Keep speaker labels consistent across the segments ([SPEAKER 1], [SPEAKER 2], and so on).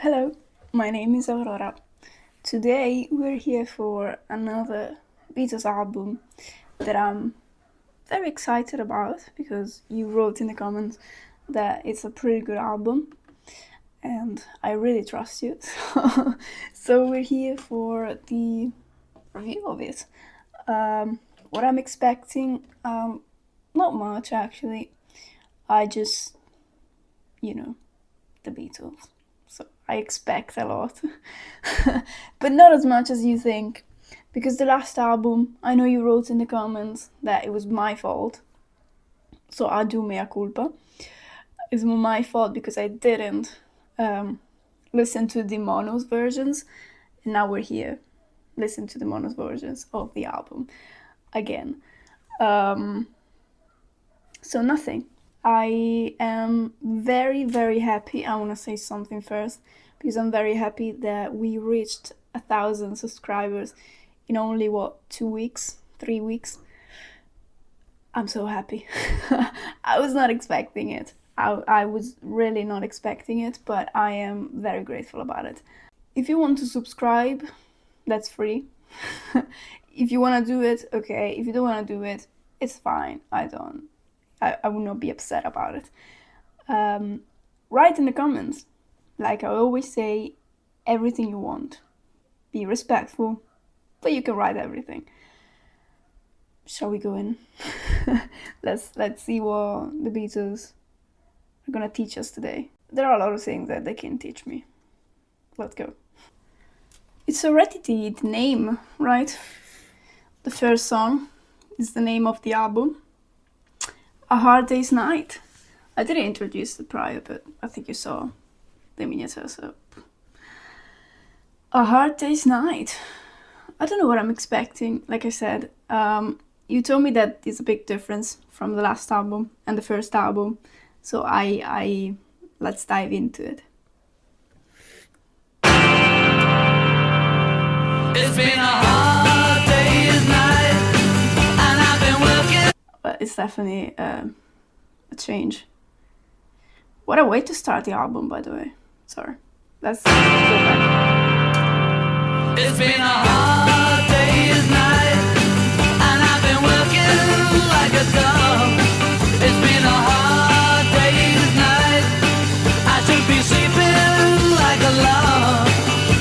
[SPEAKER 1] Hello, my name is Aurora. Today we're here for another Beatles album that I'm very excited about because you wrote in the comments that it's a pretty good album and I really trust you. So we're here for the review of it. What I'm expecting, not much actually. I just, you know, the Beatles. So I expect a lot, but not as much as you think. Because the last album, I know you wrote in the comments that it was my fault. So I do mea culpa. It's my fault because I didn't listen to the monos versions, and now we're here. Listen to the monos versions of the album again. So nothing. I am very, very happy. I want to say something first because I'm very happy that we reached 1,000 subscribers in only 2 weeks, 3 weeks. I'm so happy. I was not expecting it. I was really not expecting it, but I am very grateful about it. If you want to subscribe, that's free. If you want to do it, okay. If you don't want to do it, it's fine. I will not be upset about it. Write in the comments. Like I always say, everything you want. Be respectful, but you can write everything. Shall we go in? Let's see what the Beatles are gonna teach us today. There are a lot of things that they can teach me. Let's go. It's already the name, right? The first song is the name of the album. A Hard Day's Night. I didn't introduce it prior, but I think you saw the miniature, so. A Hard Day's Night. I don't know what I'm expecting. Like I said, you told me that it's a big difference from the last album and the first album, so I let's dive into it. It's been a hard day's night, and I've been working. But it's definitely a change. What a way to start the album, by the way. Sorry. Let's go back. It's been a hard day's night, and I've been working like a dog. It's been a hard day's night. I should be sleeping like a log.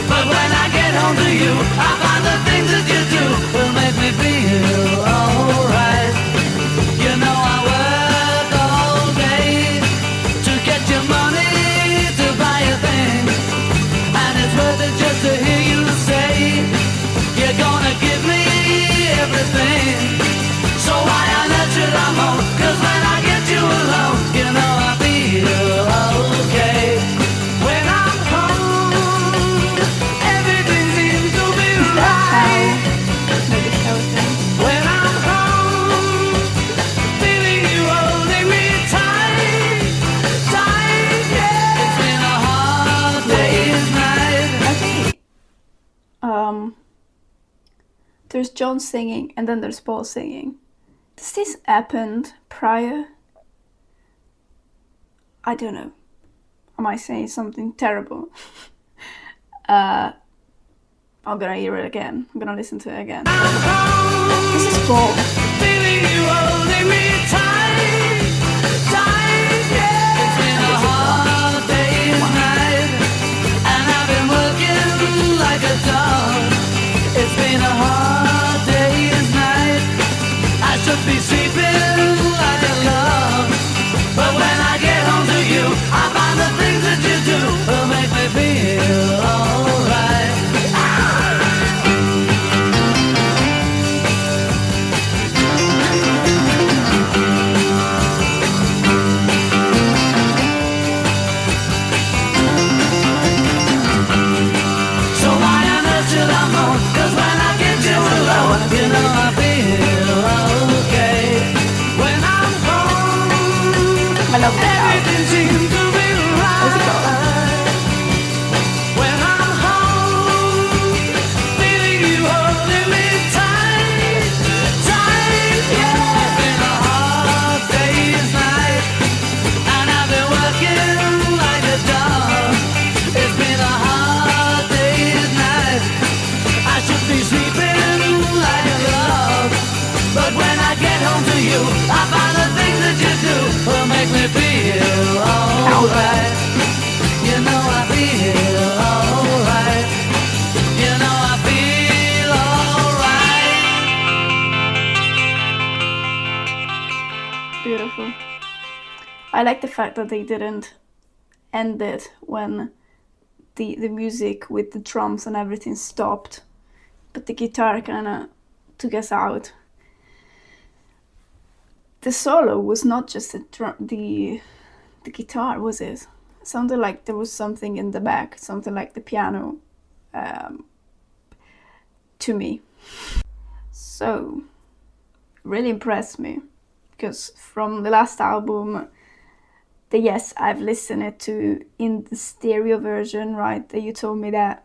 [SPEAKER 1] But when I get home to you, I find the things that you do will make me feel alright. You know I work all day to get your money to buy a thing, and it's worth it just to hear you say you're gonna give me everything. So why on earth should I moan? 'Cause when I get you alone, you know I feel okay. When I'm home, everything seems to be right. When I'm home, feeling you holding me tight, tight, yeah. It's been a hard day's night. I think there's John singing and then there's Paul singing. Does this happened prior? I don't know. Am I saying something terrible? I'm gonna hear it again. I'm gonna listen to it again. This is Paul. Feeling you holding me tight, tight, yeah. It's been a hard day's night, and I've been working like a dog. It's been a hard day's night. I should be sleeping like a log. But when I get home to you, I find the things that you do will make me feel alright. I like the fact that they didn't end it when the music with the drums and everything stopped, but the guitar kind of took us out. The solo was not just the guitar, was it? It sounded like there was something in the back, something like the piano, to me. So, really impressed me, because from the last album, yes, I've listened it to in the stereo version, right? That you told me that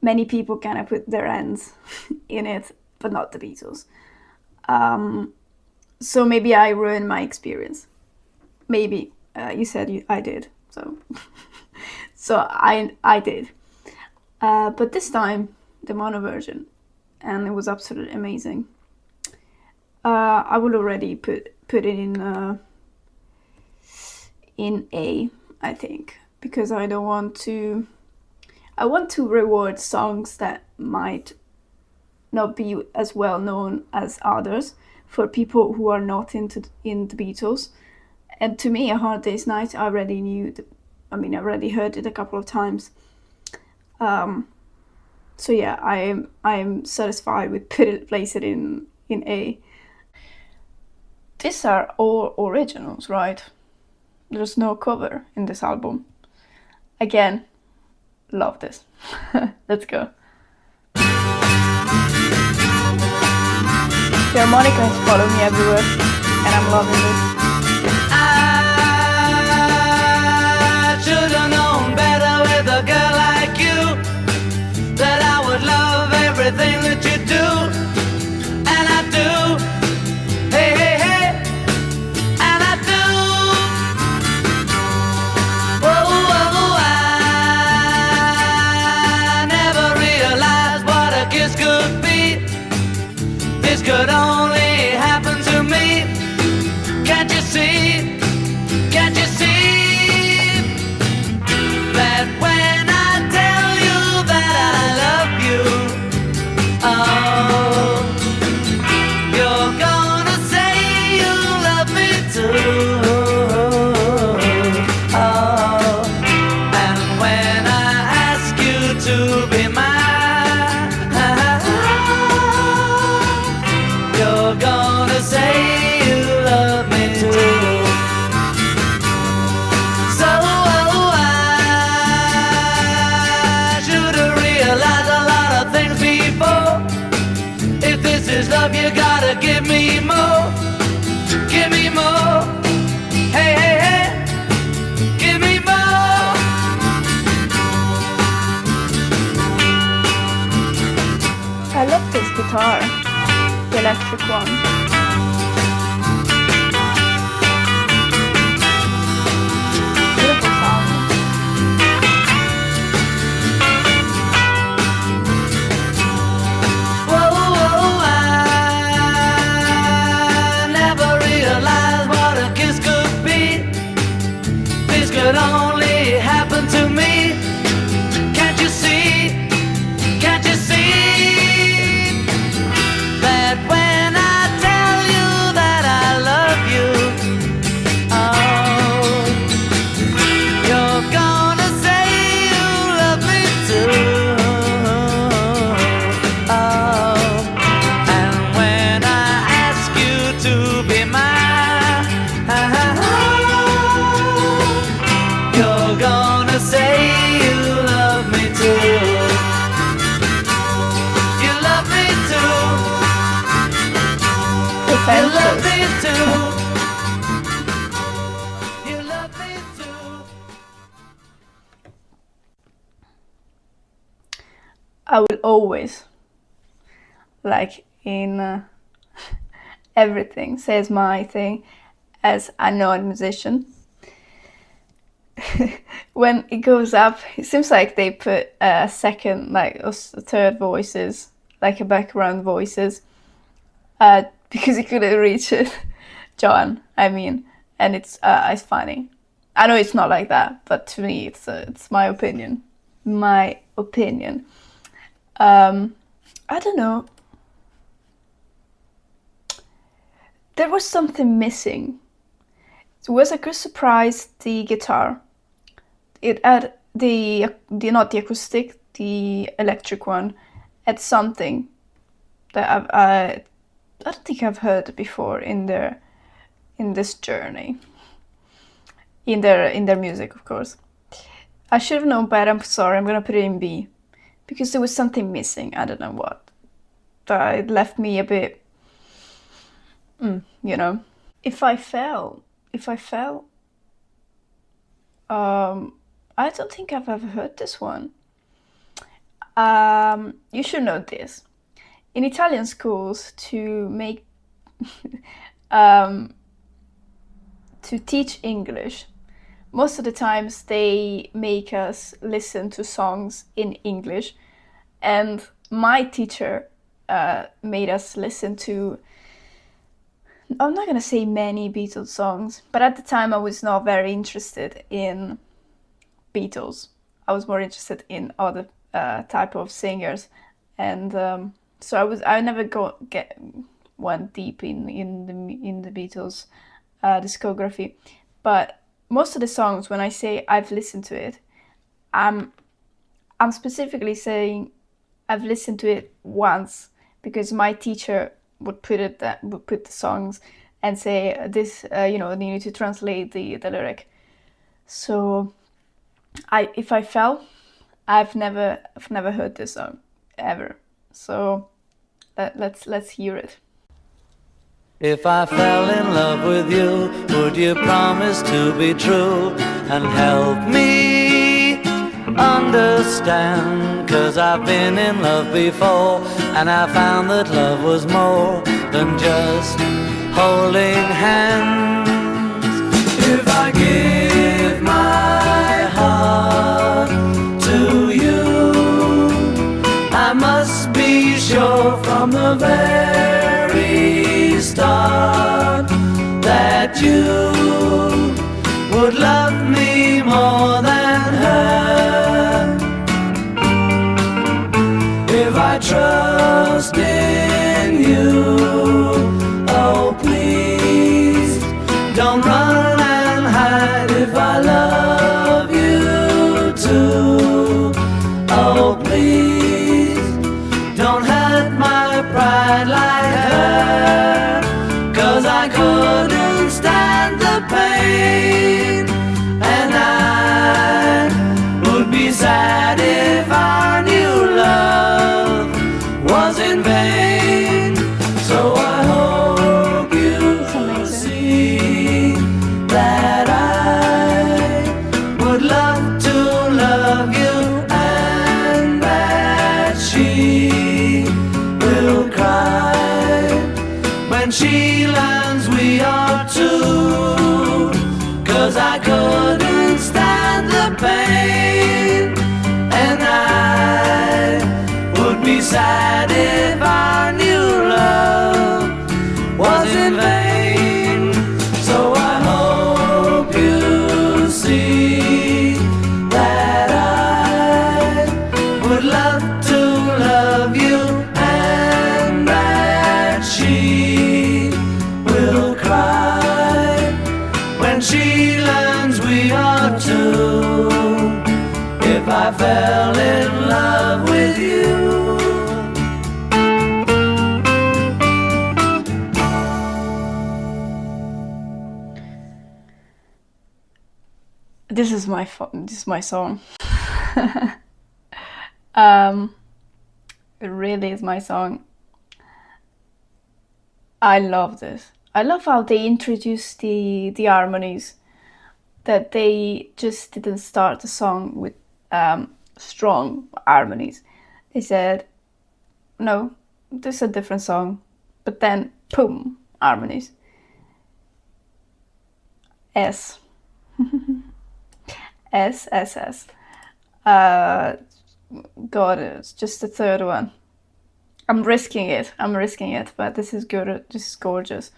[SPEAKER 1] many people kind of put their hands in it, but not the Beatles. So maybe I ruined my experience. Maybe you said I did, so so I did. But this time the mono version, and it was absolutely amazing. I will already put it in A, I think, because I don't want to. I want to reward songs that might not be as well known as others for people who are not in the Beatles. And to me, A Hard Day's Night, I already knew. I already heard it a couple of times. So yeah, I am satisfied with place it in A. These are all originals, right? There's no cover in this album. Again, love this. Let's go. The harmonica has followed me everywhere, and I'm loving this.
[SPEAKER 2] I should have known better with a girl like you, that I would love everything that you do, and I do. Hey, hey, hey, and I do. Whoa, whoa, I never realized what a kiss could be. This could only happen to me. Can't you see? Can't you see that when I tell you that I love you, oh, you're gonna say you love me too. Oh, and when I ask you to be mine, you're gonna say you love me too. So I should have realized a lot of things before. If this is love, you gotta give me more. Give me more. Hey, hey, hey. Give me more.
[SPEAKER 1] I love this guitar, the electric one. Beautiful sound.
[SPEAKER 2] Whoa, whoa, I never realized what a kiss could be. This could only happen to me. Can't you see? Can't you see that when I tell you that I love you, oh, you're gonna say you love me too. Oh, and when I ask you to be mine, you're gonna say you love me too. You love me too. You love me too. You love me too.
[SPEAKER 1] I will always, like in everything, says my thing as a non-musician. When it goes up, it seems like they put a second, like a third voices, like a background voices, because he couldn't reach it. John, I mean, and it's funny. I know it's not like that, but to me, it's my opinion. My opinion. I don't know. There was something missing. So it was a good surprise, the guitar. It had the not the acoustic, the electric one, had something that I don't think I've heard before in this journey. In their music, of course. I should have known better. I'm sorry. I'm gonna put it in B, because there was something missing. I don't know what. But it left me a bit, you know. If I fell, I don't think I've ever heard this one. You should know this. In Italian schools, to make to teach English, most of the times they make us listen to songs in English, and my teacher made us listen to, I'm not gonna say many Beatles songs, but at the time I was not very interested in Beatles. I was more interested in other type of singers, and so I never went deep in the Beatles discography. But most of the songs, when I say I've listened to it, I'm specifically saying I've listened to it once, because my teacher would put the songs and say this, you need to translate the lyric. So if I fell, I've never heard this song ever. So let's hear it.
[SPEAKER 2] If I fell in love with you, would you promise to be true and help me understand? 'Cause I've been in love before, and I found that love was more than just holding hands. If I give my heart to you, I must be sure from the very start that you would love me more than her. If I trust in you, oh please don't run and hide. If I love you too, oh please don't hurt my pride like her. 'Cause I couldn't stand the pain, and I would be sad if I knew love was in vain. So I hope you see that I would love to love you, and that she will cry when she learns we are two. 'Cause I couldn't stand the pain, and I would be sad if I knew love was in vain. So I hope you see that I would love to love you, and that she will cry when she learns we are two. If I fell in love with you.
[SPEAKER 1] This is my song. It really is my song. I love this. I love how they introduced the harmonies. That they just didn't start the song with strong harmonies. They said, no, this is a different song. But then, boom, harmonies. S. S, S, S. God, it's just the third one. I'm risking it, but this is good. This is gorgeous.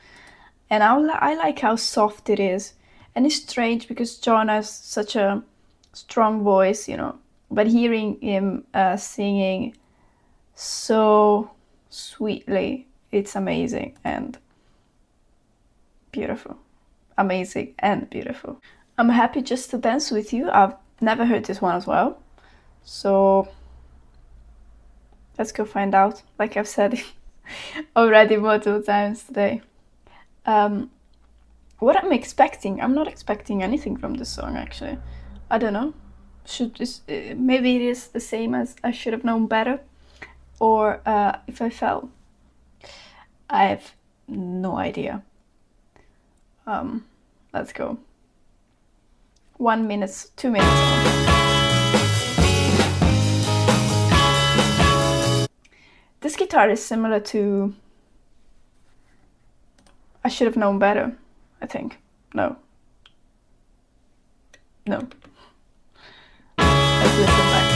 [SPEAKER 1] And I like how soft it is. And it's strange because John has such a strong voice, but hearing him singing so sweetly, it's amazing and beautiful. amazing and beautiful. I'm happy just to dance with you. I've never heard this one as well. So let's go find out. Like I've said already multiple times today. What I'm expecting, I'm not expecting anything from this song actually. I don't know. Maybe it is the same as I Should Have Known Better, or If I Fell. I have no idea. Let's go. 1 minute, 2 minutes. This guitar is similar to I Should Have Known Better, I think. No. Let's listen back.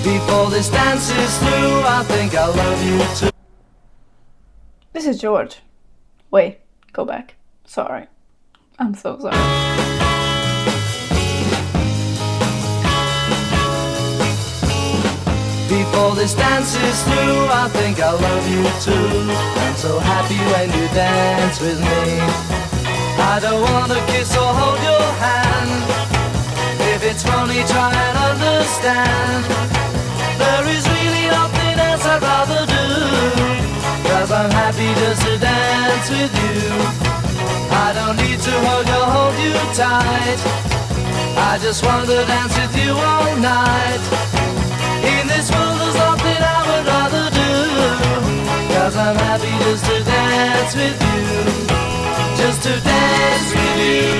[SPEAKER 2] Before this dance is through, I think I love you too.
[SPEAKER 1] This is George. Wait, go back. Sorry. I'm so sorry.
[SPEAKER 2] Before this dance is through, I think I love you too. I'm so happy when you dance with me. I don't wanna kiss or hold your hand. If it's funny, try and understand. There is really nothing else I'd rather do, 'cause I'm happy just to dance with you. I don't need to hug or hold you tight. I just want to dance with you all night. In this world there's nothing I would rather do, 'cause I'm happy just to dance with you. Just to dance with you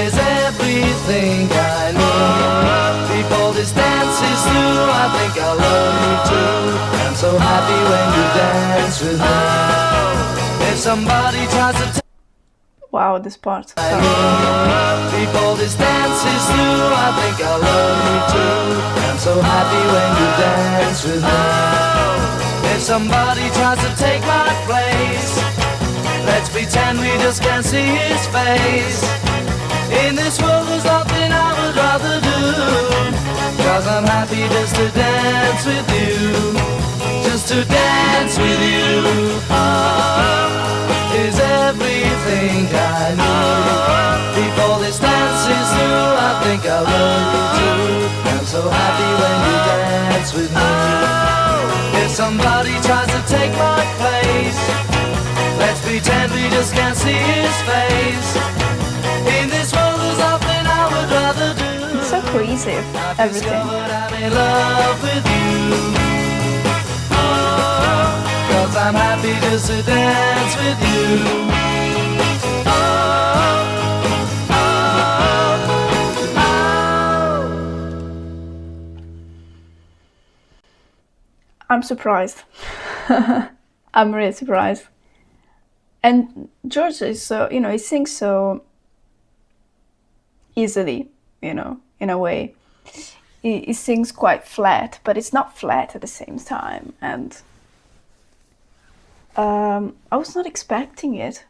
[SPEAKER 2] is everything I need. Before this dance is through, I think I love you too. I'm so happy when you dance with me. If somebody tries to
[SPEAKER 1] Wow, this part.
[SPEAKER 2] before this dance is through, I think I love you too. I'm so happy when you dance with me. If somebody tries to take my place, let's pretend we just can't see his face. In this world there's nothing I would rather do, 'cause I'm happy just to dance with you. Just to dance with you is everything I need. Before this dance is through, I think I love you too. I'm so happy when you dance with me. If somebody tries to take my place, let's pretend we just can't see his face. In this world there's nothing I would rather do.
[SPEAKER 1] It's so cohesive, everything.
[SPEAKER 2] I'm in love with you. 'Cause I'm happy just to dance with you.
[SPEAKER 1] I'm surprised. I'm really surprised. And George is so, he sings so easily, in a way. He sings quite flat, but it's not flat at the same time. And I was not expecting it.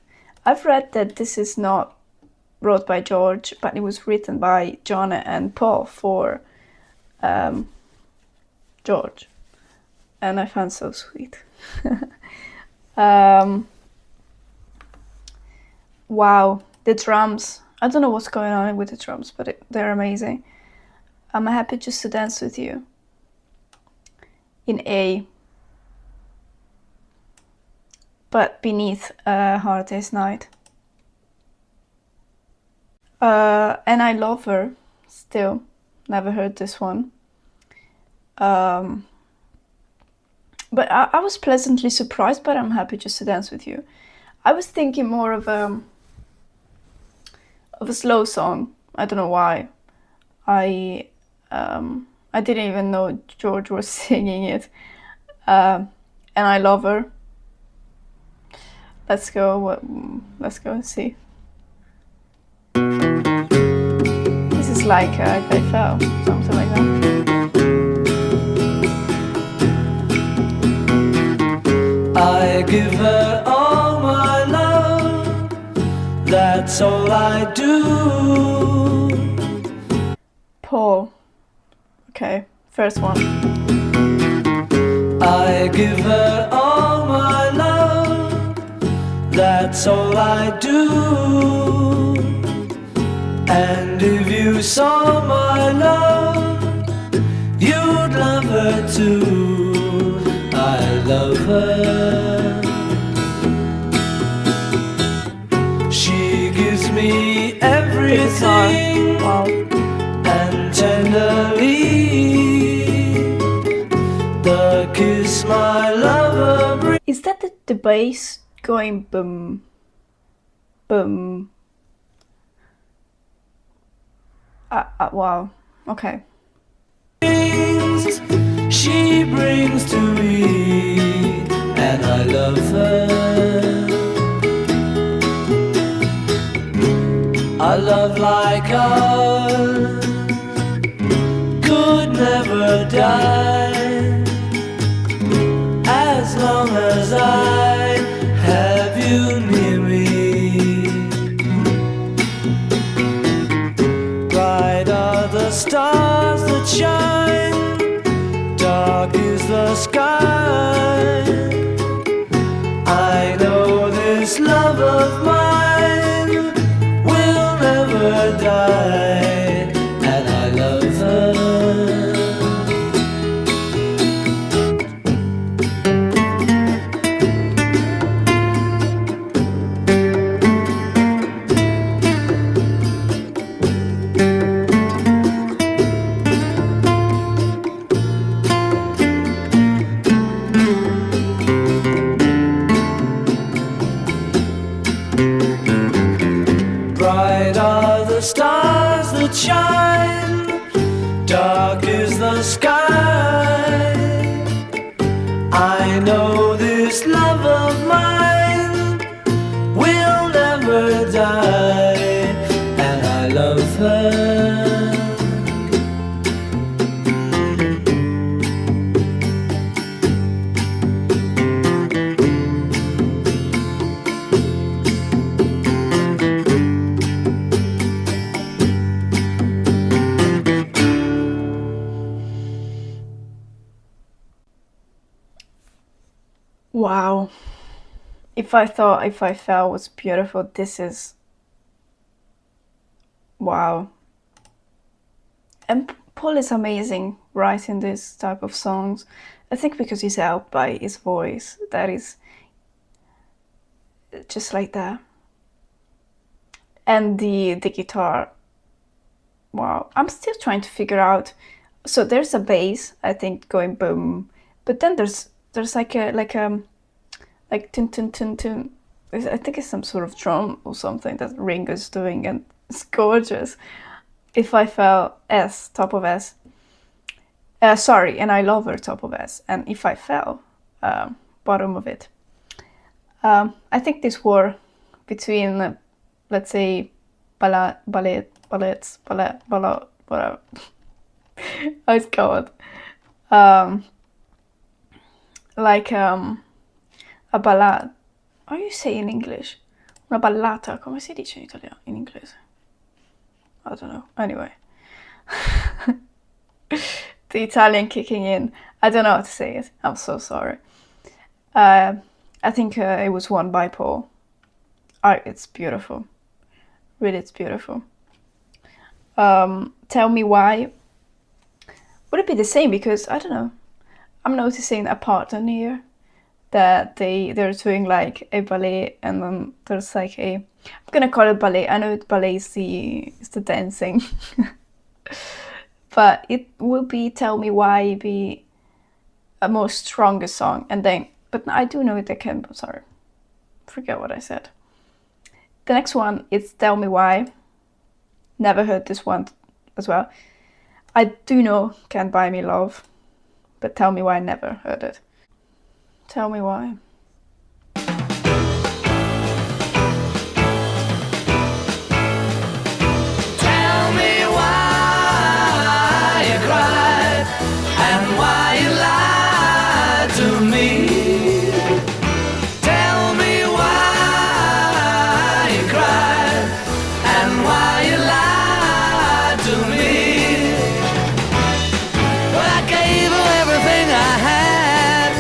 [SPEAKER 1] I've read that this is not wrote by George, but it was written by John and Paul for George. And I found so sweet. Wow, the drums. I don't know what's going on with the drums, but they're amazing. I'm happy just to dance with you. In A. But beneath a hard day's night. And I Love Her. Still, never heard this one. But I was pleasantly surprised, but I'm happy just to dance with you. I was thinking more of a slow song. I don't know why. I didn't even know George was singing it. And I Love Her. Let's go and see. This is like If I Fell, something like that.
[SPEAKER 2] I give her all my love, that's all I do.
[SPEAKER 1] Paul. Okay, first one.
[SPEAKER 2] I I give her all my love, that's all I do. And if you saw my love, you'd love her too. I love her. She gives me everything.
[SPEAKER 1] Wow.
[SPEAKER 2] And tenderly, the kiss my lover brings.
[SPEAKER 1] Is that the bass going boom, boom? Wow. Okay.
[SPEAKER 2] She brings to me, and I love her. A love like ours could never die, as long as I have you near me. Bright are the stars that shine, dark is the sky. I know this love of mine will never die, and I love her. Bright are the stars that shine, dark is the sky. I know this love of mine will never die, and I love her.
[SPEAKER 1] Wow. If I thought If I Fell was beautiful, this is wow. And Paul is amazing writing this type of songs. I think because he's helped by his voice, that is just like that. And the guitar, wow. I'm still trying to figure out. So there's a bass, I think, going boom, but then there's like tin tin tin tin. I think it's some sort of drum or something that Ringo's doing, and it's gorgeous. If I Fell, S, top of S. Sorry, and I Love Her, top of S, and If I Fell, bottom of it. I think this war between, let's say, ballets, whatever. Oh, it's called. Like a ballad. How do you say in English? Una ballata, come si dice in italiano, in inglese? I don't know. Anyway. The Italian kicking in. I don't know how to say it. I'm so sorry. I think it was won by Paul. It's beautiful. Really, it's beautiful. Tell Me Why. Would it be the same? Because, I don't know. I'm noticing a pattern here that they're doing like a ballet, and then there's like I'm gonna call it ballet. I know ballet is the dancing. But it will be Tell Me Why be a more stronger song, and then but I do know they can. Sorry, forget what I said. The next one is Tell Me Why. Never heard this one as well. I do know Can't Buy Me Love, but Tell Me Why, never heard it. Tell Me Why.
[SPEAKER 2] Tell me why you cried and why you lied to me. Tell me why you cried and why you lied to me. Well, I gave her everything I had.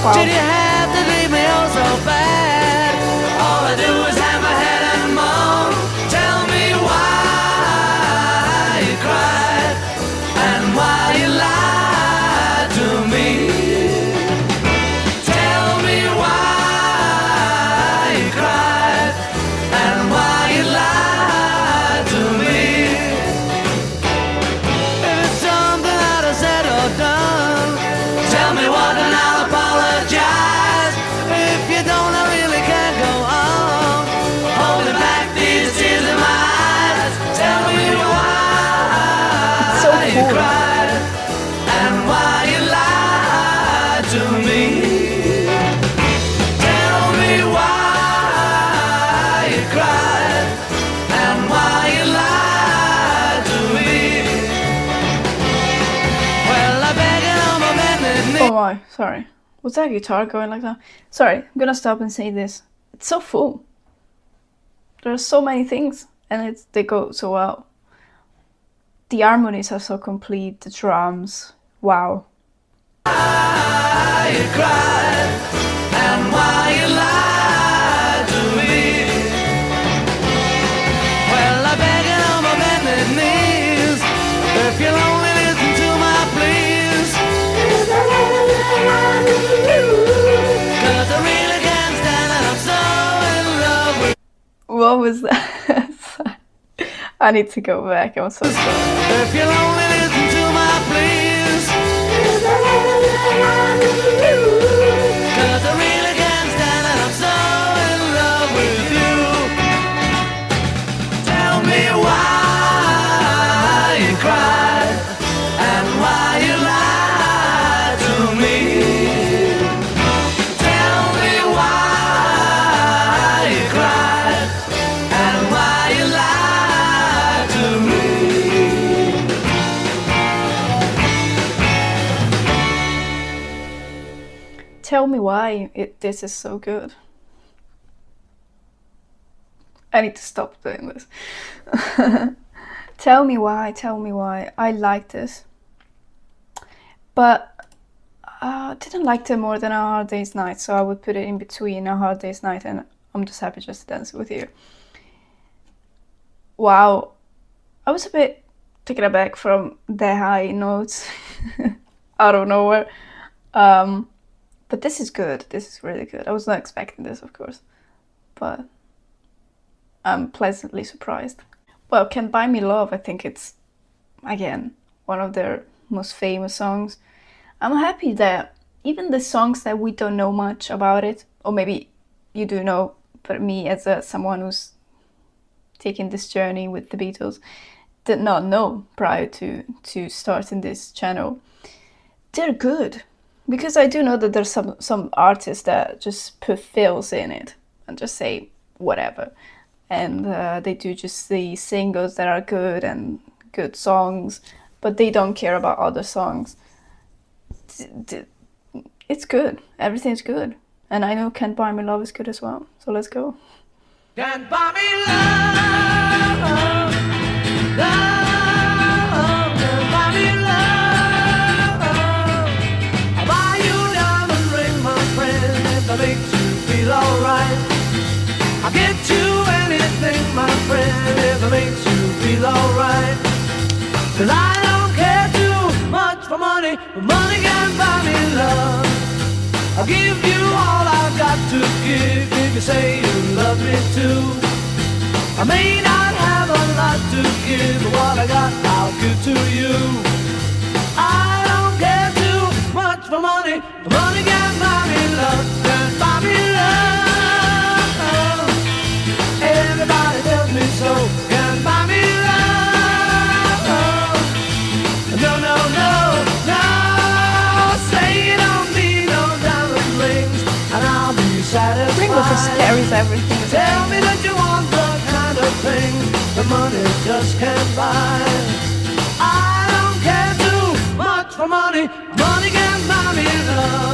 [SPEAKER 1] Wow.
[SPEAKER 2] Did you have to leave me oh so bad? All I do is hang my head and moan. Tell me why you cried and why you lied to me. Tell me why you cried and why you lied to me. If it's something that I said or done, tell me what and I'll apologize. If you don't, I really can't go on holding back these tears in my eyes. Tell me why
[SPEAKER 1] So
[SPEAKER 2] you
[SPEAKER 1] cool.
[SPEAKER 2] cried and why you lied to me. Tell me why you cried and why you lied to me. Well, I beg you on my bended knee.
[SPEAKER 1] Oh my, sorry. Was that guitar going like that? Sorry, I'm gonna stop and say this. It's so full. There are so many things, and they go so well. The harmonies are so complete, the drums, wow.
[SPEAKER 2] Why you cried and why you lied to me. Well, I beg you on my bended knees, if you'll only listen to my pleas. 'Cause I really can't stand it, I'm so in love with.
[SPEAKER 1] What was that? I need to go back, I'm so sorry.
[SPEAKER 2] If you'll only listen to my pleas. 'Cause I really can't stand it, I'm so in love with you. Tell me why you cried and why you lied to me. Tell me why you cried and why you lied to me.
[SPEAKER 1] Tell me why this is so good. I need to stop doing this. Tell me why, I like this. But I didn't like it more than A Hard Day's Night, so I would put it in between A Hard Day's Night and I'm Just Happy Just to Dance With You. Wow, I was a bit taken aback from the high notes out of nowhere. But this is good, this is really good. I was not expecting this, of course, but I'm pleasantly surprised. Well, Can't Buy Me Love, I think it's, again, one of their most famous songs. I'm happy that even the songs that we don't know much about it, or maybe you do know, but me as someone who's taking this journey with the Beatles, did not know prior to starting this channel, they're good. Because I do know that there's some artists that just put fills in it and just say whatever. And they do just the singles that are good and good songs, but they don't care about other songs. It's good. Everything's good. And I know Can't Buy Me Love is good as well. So let's go.
[SPEAKER 2] Can't buy me love, love, can't buy me love. I'll buy you a diamond ring, my friend, if that makes you feel alright. I'll get you anything, my friend, if it makes you feel alright. 'Cause I don't care too much for money, but money can't buy me love. I'll give you all I've got to give if you say you love me too. I may not have a lot to give, but what I got I'll give to you. I don't care too much for money, but money can't buy me love. Can't buy me love. Everybody tells me so. Can't buy me love. No, no, no, no. Say you don't need no diamond rings, and I'll be satisfied.
[SPEAKER 1] Ringo just carries everything.
[SPEAKER 2] Tell me that you want the kind of thing the money just can't buy. I don't care too much for money. Money can't buy me love.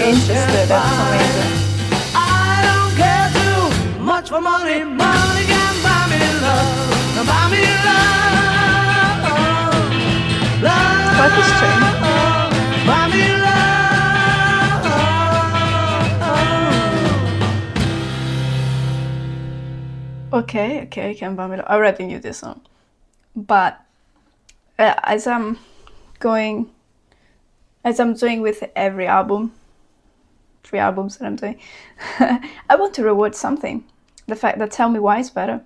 [SPEAKER 1] interested. That's amazing.
[SPEAKER 2] I don't care too much for money. Money can buy me love. Buy me love. Love.
[SPEAKER 1] Quite a string.
[SPEAKER 2] Buy me love.
[SPEAKER 1] Okay, Can Buy Me Love. I already knew this song, but as I'm doing with every album, 3 albums that I'm doing, I want to reward something. The fact that Tell Me Why is better.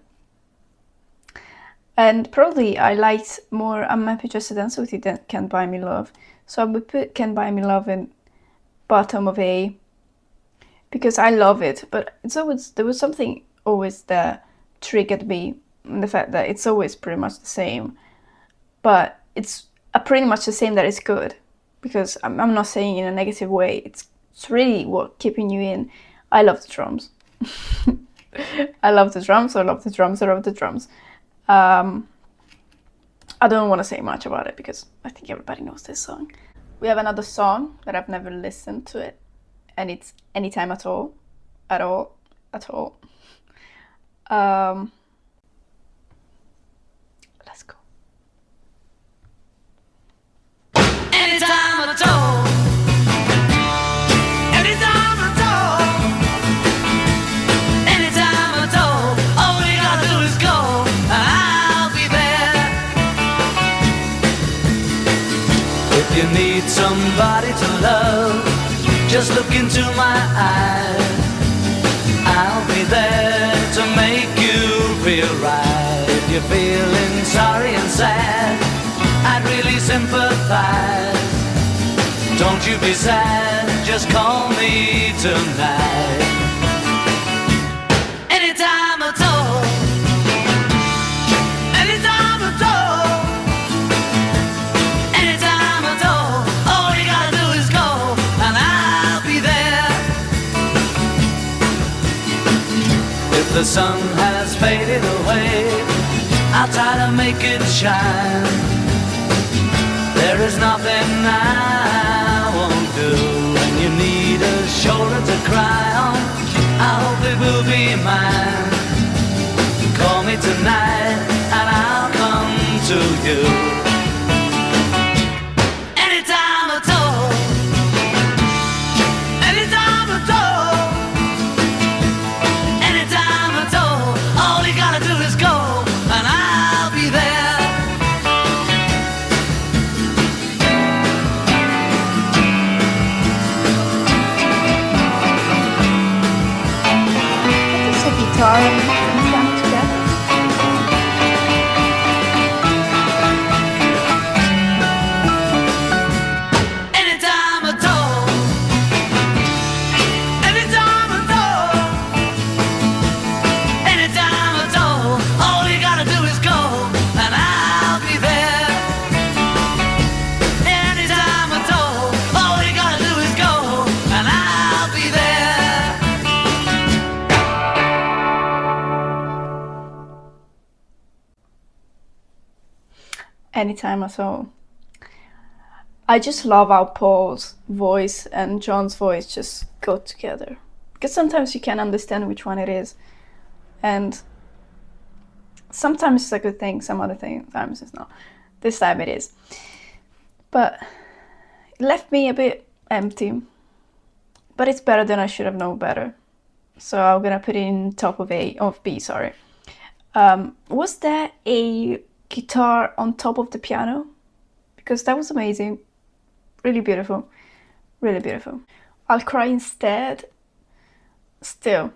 [SPEAKER 1] And probably I liked more I'm Happy Just to Dance With You than Can't Buy Me Love. So I would put Can't Buy Me Love in bottom of A, because I love it, but there was something always that triggered me, the fact that it's always pretty much the same, but it's pretty much the same that is good, because I'm not saying in a negative way, it's really what keeping you in. I love the drums. I love the drums. I don't want to say much about it because I think everybody knows this song. We have another song that I've never listened to it, and it's Anytime at All. Let's go.
[SPEAKER 2] Anytime at all. Anytime at all. Anytime at all. All you gotta do is go, and I'll be there. If you need somebody to love, just look into my eyes. I'll be there to make you feel right. If you're feeling sorry and sad, I'd really sympathize. Don't you be sad, just call me tonight. Anytime at all. Anytime at all. Anytime at all. All you gotta do is go, and I'll be there. If the sun has faded away, I'll try to make it shine. There is nothing I won't do. When you need a shoulder to cry on, I hope it will be mine. Call me tonight and I'll come to you. Anytime at all. Anytime at all. Anytime at all. All you gotta do is go, and I'll be there.
[SPEAKER 1] It's a guitar and piano together.
[SPEAKER 2] Anytime at all. Anytime at all. Anytime at all. All you gotta do is go, and I'll be there. Anytime at all. All you gotta do is go, and I'll be there.
[SPEAKER 1] Anytime at all. I just love how Paul's voice and John's voice just go together. Because sometimes you can't understand which one it is. And sometimes it's a good thing, some other times it's not. This time it is. But it left me a bit empty. But it's better than I should have known better. So I'm gonna put it in top of B, sorry. Was there a guitar on top of the piano? Because that was amazing. Really beautiful. Really beautiful. I'll Cry Instead. Still,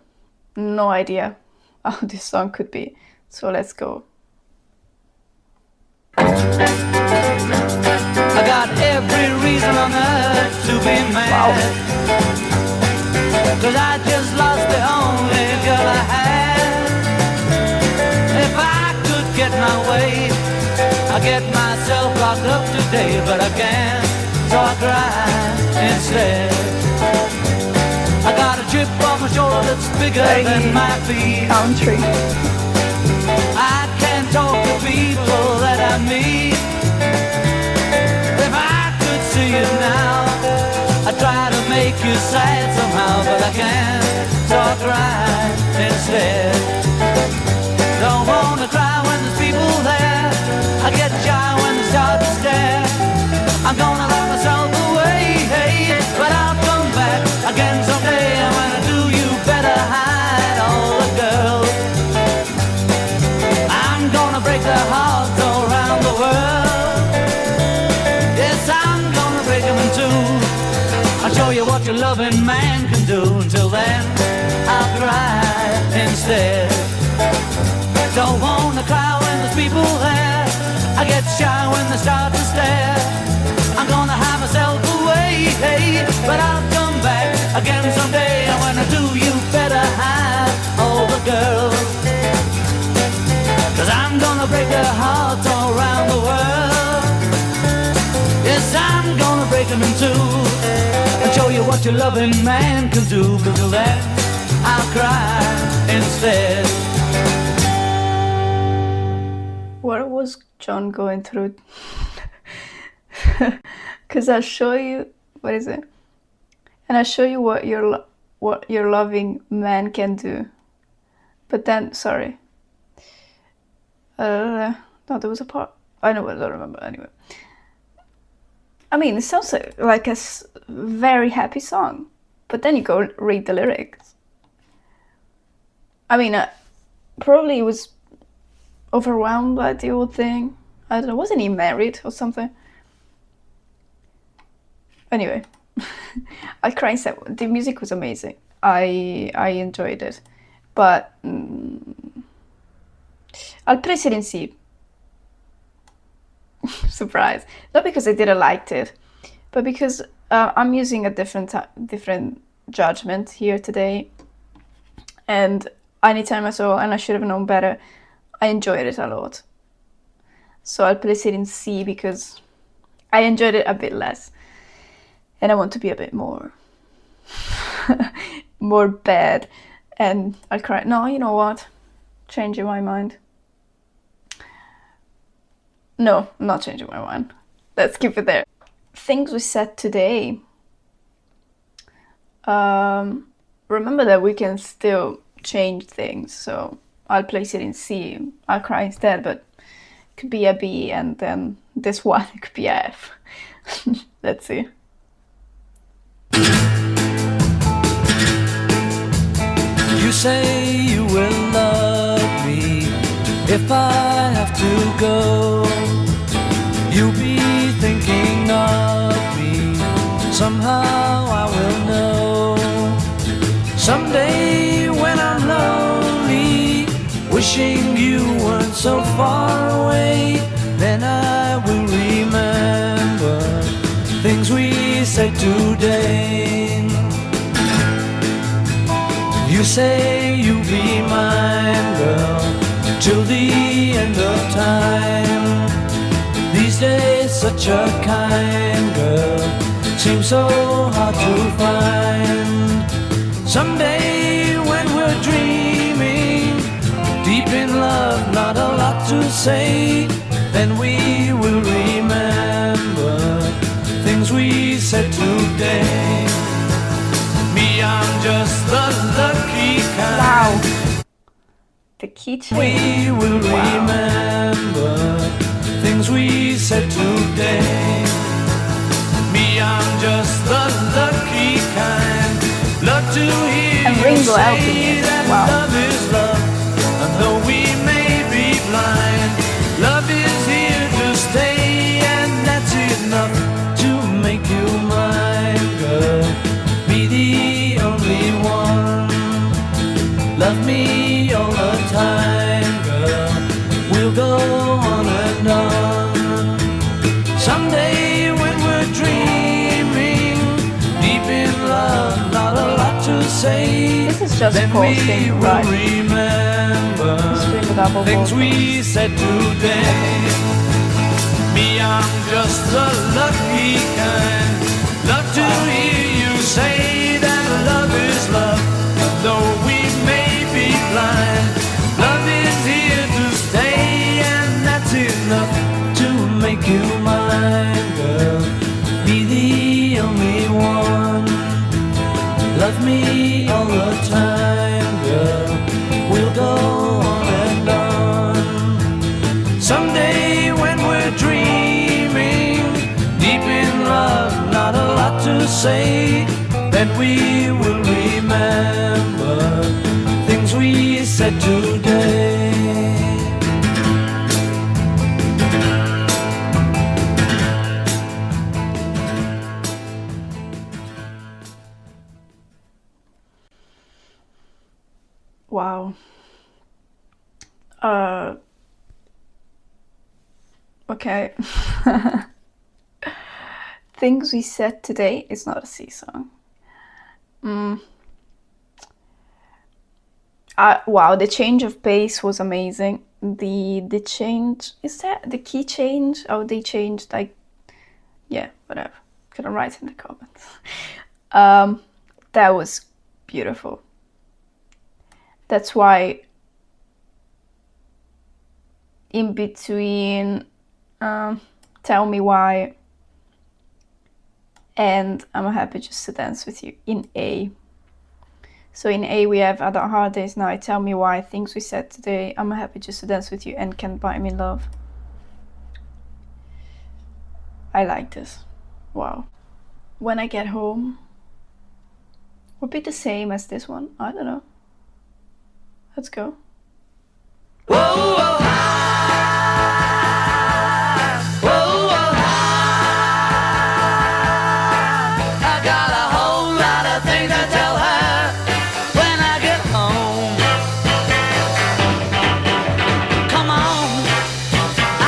[SPEAKER 1] no idea how this song could be. So let's go.
[SPEAKER 2] I got every reason on earth to be mad. 'Cause I just lost the only girl I had. If I could get my way, I'd get myself locked up today, but I can't, so I cry instead. I got a chip on my shoulder that's bigger than my feet.
[SPEAKER 1] Country.
[SPEAKER 2] I can't talk to people that I meet. If I could see you now, I'd try to make make you sad somehow, but I can't start crying instead. Don't wanna cry when there's people there. I get shy when they start to stare. I'm gonna lock myself away, hey, but I'll come back again someday. And when I do, you better hide all the girls. I'm gonna break their hearts all around the world. Yes, I'm gonna break them in two. I'll show you what your loving man can do. Until then, I'll cry instead. Don't wanna cry when there's people there. I get shy when they start to stare. I'm gonna hide myself away, hey, but I'll come back again someday. And when I do, you better hide all the girls. 'Cause I'm gonna break their hearts all around the world. Yes, I'm gonna break them in two. And show you what your loving man can do. But till then, I'll cry instead.
[SPEAKER 1] What was John going through? Because I'll show you, what is it? And I'll show you what your loving man can do. But then, sorry. No, there was a part. I know, I don't remember anyway. I mean, it sounds like a very happy song. But then you go read the lyrics. I mean, probably he was overwhelmed by the whole thing. I don't know, wasn't he married or something? Anyway, I'll cry instead. The music was amazing. I enjoyed it. But I'll place it in C. Surprise. Not because I didn't like it, but because I'm using a different judgment here today. And anytime I saw, and I should have known better, I enjoyed it a lot. So I'll place it in C because I enjoyed it a bit less. And I want to be a bit more more bad. And I'll cry. No, you know what? Changing my mind. No, I'm not changing my mind. Let's keep it there. Things we said today. Remember that we can still change things. So I'll place it in C. I'll cry instead, but it could be a B, and then this one it could be a F. Let's see.
[SPEAKER 2] You say you will love me if I have to go. You'll be thinking of me. Somehow I will know. Someday when I'm lonely, wishing you weren't so far away, then I will remember things we said today. You say you'll be mine, girl, till the end of time. These days such a kind girl seems so hard to find. Someday when we're dreaming, deep in love, not a lot to say, then we will remember things we said today. Me, I'm just the lucky kind.
[SPEAKER 1] Wow. The key change.
[SPEAKER 2] We will remember things we said today. Me, I'm just the lucky kind. Love to hear
[SPEAKER 1] And
[SPEAKER 2] you
[SPEAKER 1] Ringo helping
[SPEAKER 2] say
[SPEAKER 1] you.
[SPEAKER 2] that
[SPEAKER 1] Wow.
[SPEAKER 2] love is love. And though we may be blind, love is here to stay, and that's enough to make you mine, girl. Be the only one. Love me all the time, girl. We'll go on and on. Someday when we're dreaming, deep in love, not a lot to say,
[SPEAKER 1] This is just
[SPEAKER 2] then
[SPEAKER 1] Paul
[SPEAKER 2] we
[SPEAKER 1] singing,
[SPEAKER 2] will
[SPEAKER 1] right?
[SPEAKER 2] remember
[SPEAKER 1] Just doing the double
[SPEAKER 2] things
[SPEAKER 1] vocals.
[SPEAKER 2] we said today. Me, I'm just the lucky kind. Love to hear you say that love is love. Though we may be blind, love is here to stay, and that's enough to make you mine, girl. Be the only one. love me all the time, girl. We'll go on and on. Someday when we're dreaming, deep in love, not a lot to say, then we will remember things we said today.
[SPEAKER 1] Wow. Okay. Things We Said Today is not a sea song. Wow, the change of pace was amazing. The change, is that the key change? Oh, they changed, like, yeah, whatever. Gonna write in the comments. That was beautiful. That's why in between Tell Me Why and I'm Happy Just to Dance With You in A. So in A we have Other Hard Days Now, Tell Me Why, Things We Said Today, I'm Happy Just to Dance With You, and Can't Buy Me Love. I like this. Wow. When I Get Home would be the same as this one. I don't know. Let's go.
[SPEAKER 2] Whoa, whoa, whoa, whoa. I got a whole lot of things to tell her when I get home. Come on,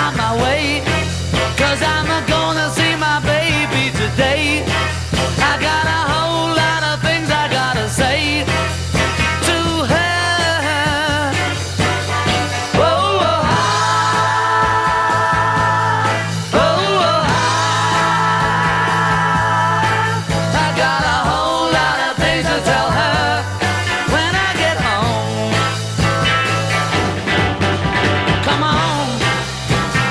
[SPEAKER 2] on my way, 'cause I'm gonna see my baby today. I got a whole lot of things I gotta say to her. Whoa, whoa, whoa, I got a whole lot of things to tell her when I get home. Come on,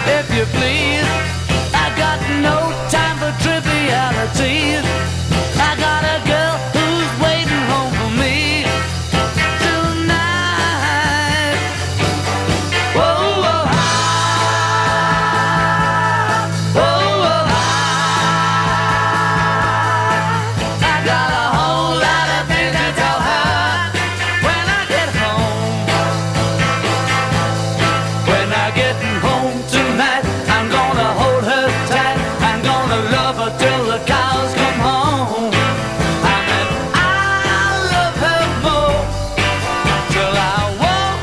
[SPEAKER 2] if you please. I got no time for trivialities. I got a girl who's waiting home for me tonight. Whoa, whoa, whoa, whoa. I got a whole lot of things to tell her when I get home. When I get home tonight, I'm gonna hold her tight. I'm gonna love her till the cows come home. And then I'll love her more till I walk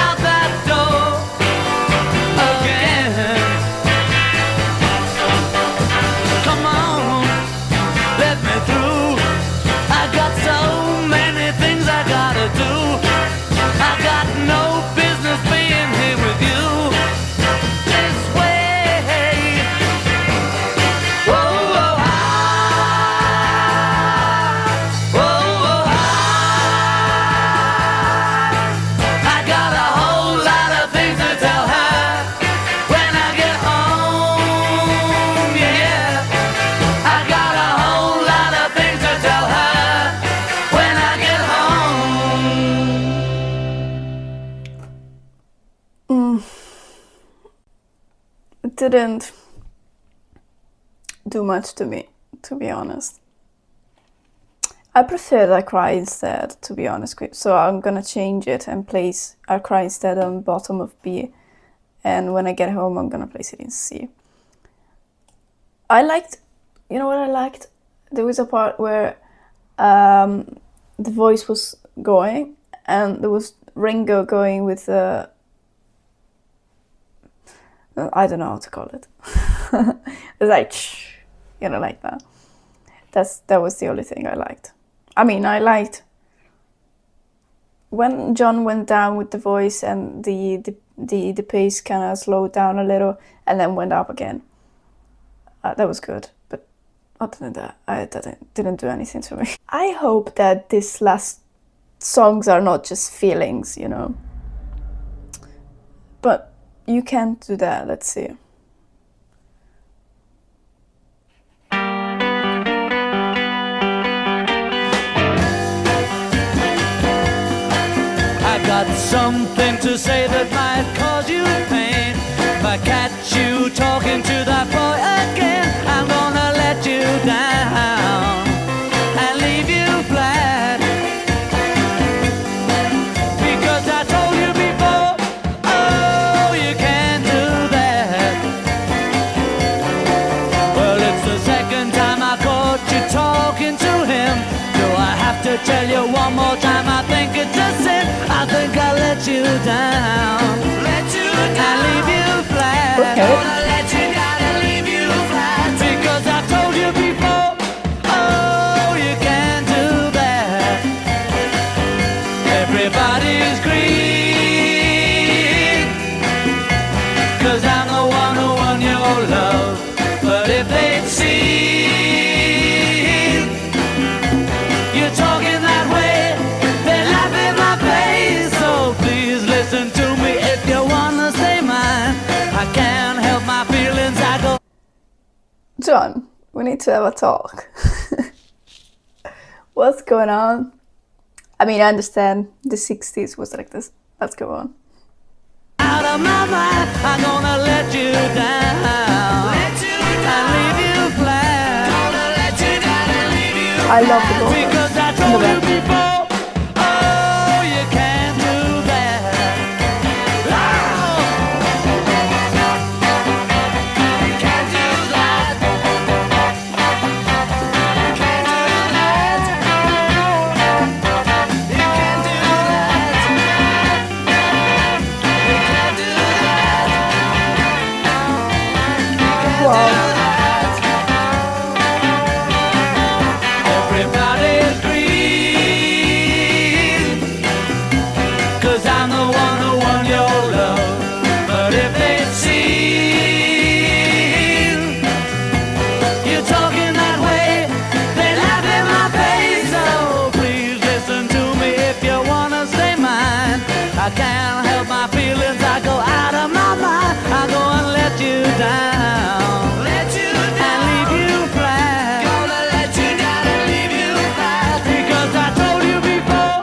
[SPEAKER 2] out that door again. Come on, let me through. I got so many things I gotta do. I got no business being here with you this way. Whoa, whoa, whoa, whoa. I got a whole lot of things to tell her when I get home. Yeah, I got a whole lot of things to tell her when I get home.
[SPEAKER 1] It didn't do much to me, to be honest. I prefer I Cry instead, to be honest. So I'm gonna change it and place I Cry instead on bottom of B, and When I Get Home I'm gonna place it in C. I liked, you know what I liked? There was a part where the voice was going and there was Ringo going with the, I don't know how to call it. It was like, you know, like that. That was the only thing I liked. I mean, I liked when John went down with the voice and the pace kind of slowed down a little and then went up again. That was good, but other than that, that didn't do anything to me. I hope that these last songs are not just feelings, you know. But you can't do that. Let's see.
[SPEAKER 2] got something to say that might cause you pain. If I catch you talking to that boy again, I'm gonna let you down and leave you flat. Because I told you before, oh, you can't do that. Well, it's the second time I caught you talking to him. Do I have to tell you one more time? I think it's a sin. I think I'll let you down, and leave you flat.
[SPEAKER 1] Okay.
[SPEAKER 2] Gonna let you down and leave you flat. Because I told you before, oh, you can't do that. Everybody's green, 'cause I'm the one who won your love. But if they'd seen you talking that way, they laugh in my face. So please listen to me if you wanna stay mine. I can't help my feelings, I go.
[SPEAKER 1] John, we need to have a talk. What's going on? I mean, I understand the 60s was like this. Let's go on.
[SPEAKER 2] Out of my mind, I'm gonna let you down, and leave you flat. Gonna let you down and leave you
[SPEAKER 1] I love the vocal.
[SPEAKER 2] because I told you before, oh, you can't do that. Oh, you can't do that. You can't do that. You can't do that. You can't do that.
[SPEAKER 1] Wow.
[SPEAKER 2] Everybody's green, 'cause I'm the one who won your love. But if they'd seen you talking that way, they laugh in my face. So please listen to me if you wanna stay mine. I can't help my feelings, I go out of my mind. I go and let you down, and leave you flat. Gonna let you down and leave you flat. Because I told you before,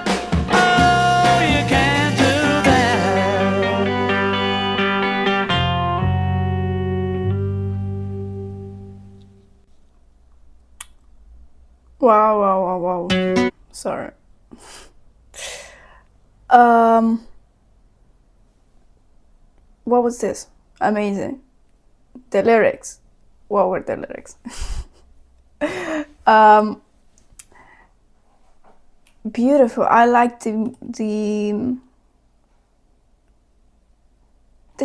[SPEAKER 2] oh, you can't do that.
[SPEAKER 1] Wow, wow, wow, wow. Sorry. What was this? Amazing. The lyrics. What were the lyrics? Beautiful. I like the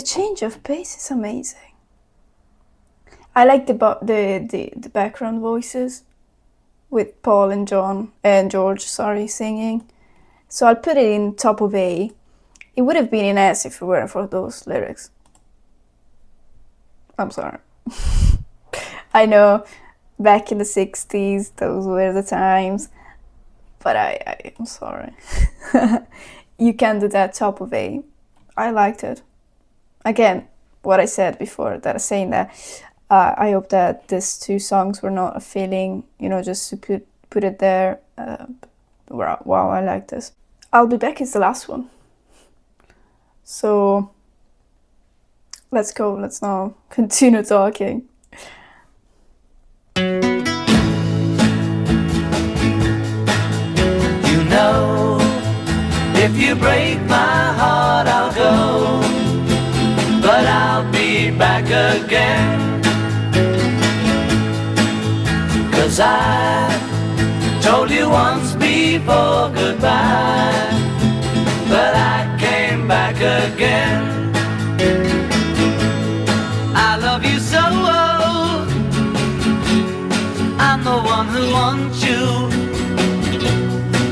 [SPEAKER 1] change of pace is amazing. I like the background voices with Paul and George, singing. So I'll put it in top of A. It would have been in S if it weren't for those lyrics. I'm sorry. I know, back in the 60s, those were the times, but I'm sorry. You can do that top of A. I liked it. Again, what I said before, saying that I hope that these two songs were not a feeling, just to put it there. Wow, I like this. I'll Be Back is the last one. So let's go. Let's now continue talking.
[SPEAKER 2] You know, if you break my heart, I'll go, but I'll be back again. 'Cause I told you once before goodbye, but I came back again. I love you so, I'm the one who wants you.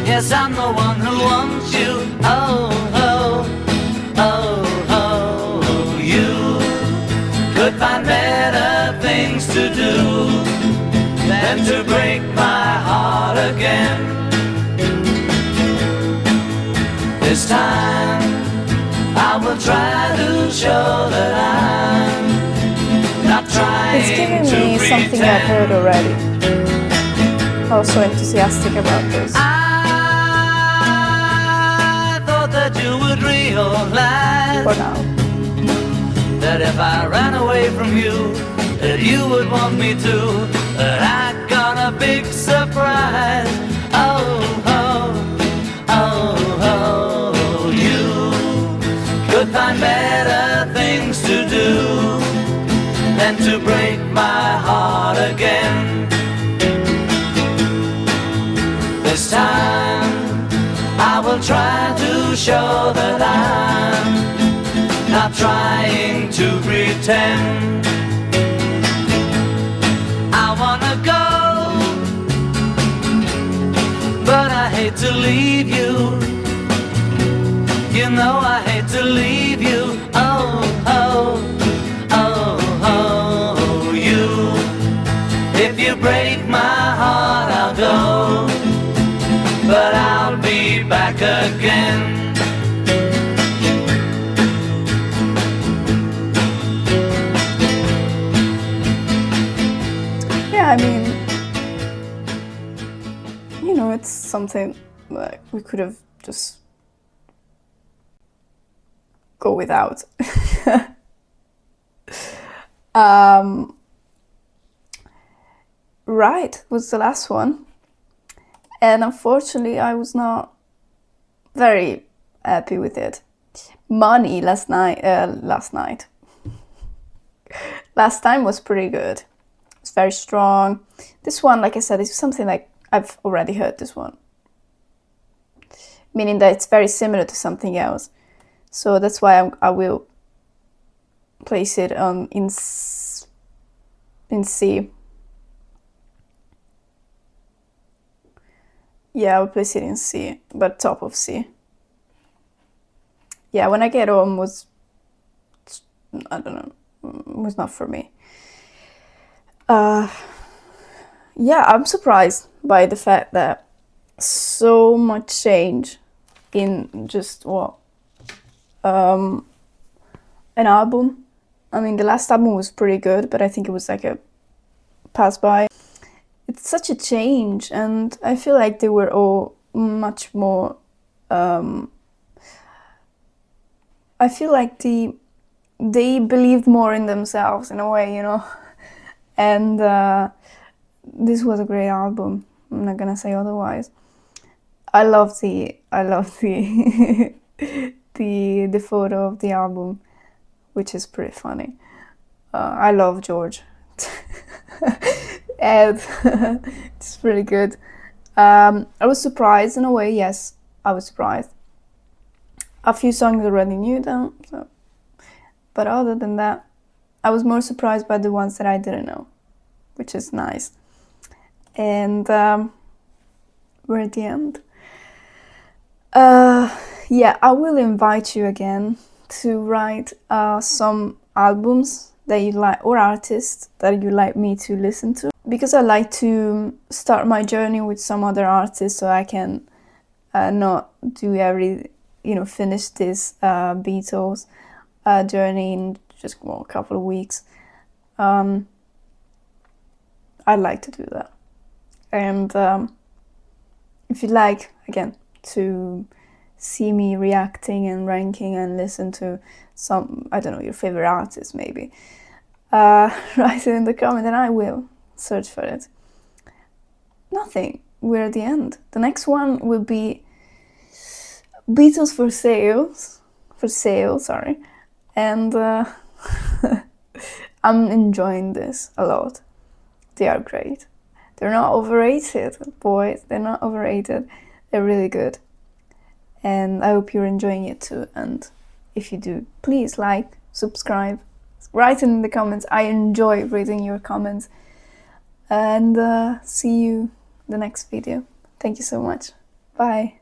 [SPEAKER 2] Yes, I'm the one who wants you. Oh, oh, oh, oh. You could find better things to do than to break my heart again. This time I will try to show that I'm not trying
[SPEAKER 1] It's giving
[SPEAKER 2] to
[SPEAKER 1] me
[SPEAKER 2] pretend.
[SPEAKER 1] something I've heard already. Also enthusiastic about this.
[SPEAKER 2] I thought that you would would realize
[SPEAKER 1] for now.
[SPEAKER 2] that if I ran away from you, that you would want me to. But I got a big surprise. Oh, oh, oh, oh, you could find better things to do than to break my heart again. This time I will try to show that I'm not trying to pretend. I wanna go, but I hate to leave you. You know I hate to leave you. Oh, oh, oh, oh, you. If you break my heart, I'll go, but I'll be back again.
[SPEAKER 1] Yeah, I mean, you know, it's something like we could have just go without. Right, was the last one. And unfortunately, I was not very happy with it. Money last night. Last time was pretty good. It's very strong. This one, like I said, is something like I've already heard this one. Meaning that it's very similar to something else. So that's why I will place it on in C. Yeah, I will place it in C, but top of C. Yeah, When I Get Home was, I don't know, was not for me. Yeah, I'm surprised by the fact that so much change in just an album. I mean, the last album was pretty good, but I think it was like a pass by. It's such a change, and I feel like they were all much more. I feel like they believed more in themselves in a way, you know. And this was a great album. I'm not gonna say otherwise. I love the the photo of the album, which is pretty funny. I love George. And it's pretty good. I was surprised in a way. Yes, I was surprised. A few songs already knew them, but other than that, I was more surprised by the ones that I didn't know, which is nice. And we're at the end. Yeah, I will invite you again to write some albums that you like or artists that you like me to listen to, because I like to start my journey with some other artists so I can not do finish this Beatles journey in just a couple of weeks. I'd like to do that. And if you'd like, again, to see me reacting and ranking and listen to some, I don't know, your favorite artist maybe, write it in the comment and I will search for it. Nothing. We're at the end. The next one will be Beatles for sale, sorry. And I'm enjoying this a lot. They are great. They're not overrated, boys. They're not overrated. They're really good. And I hope you're enjoying it too. And if you do, please like, subscribe, write in the comments. I enjoy reading your comments. And see you in the next video. Thank you so much. Bye.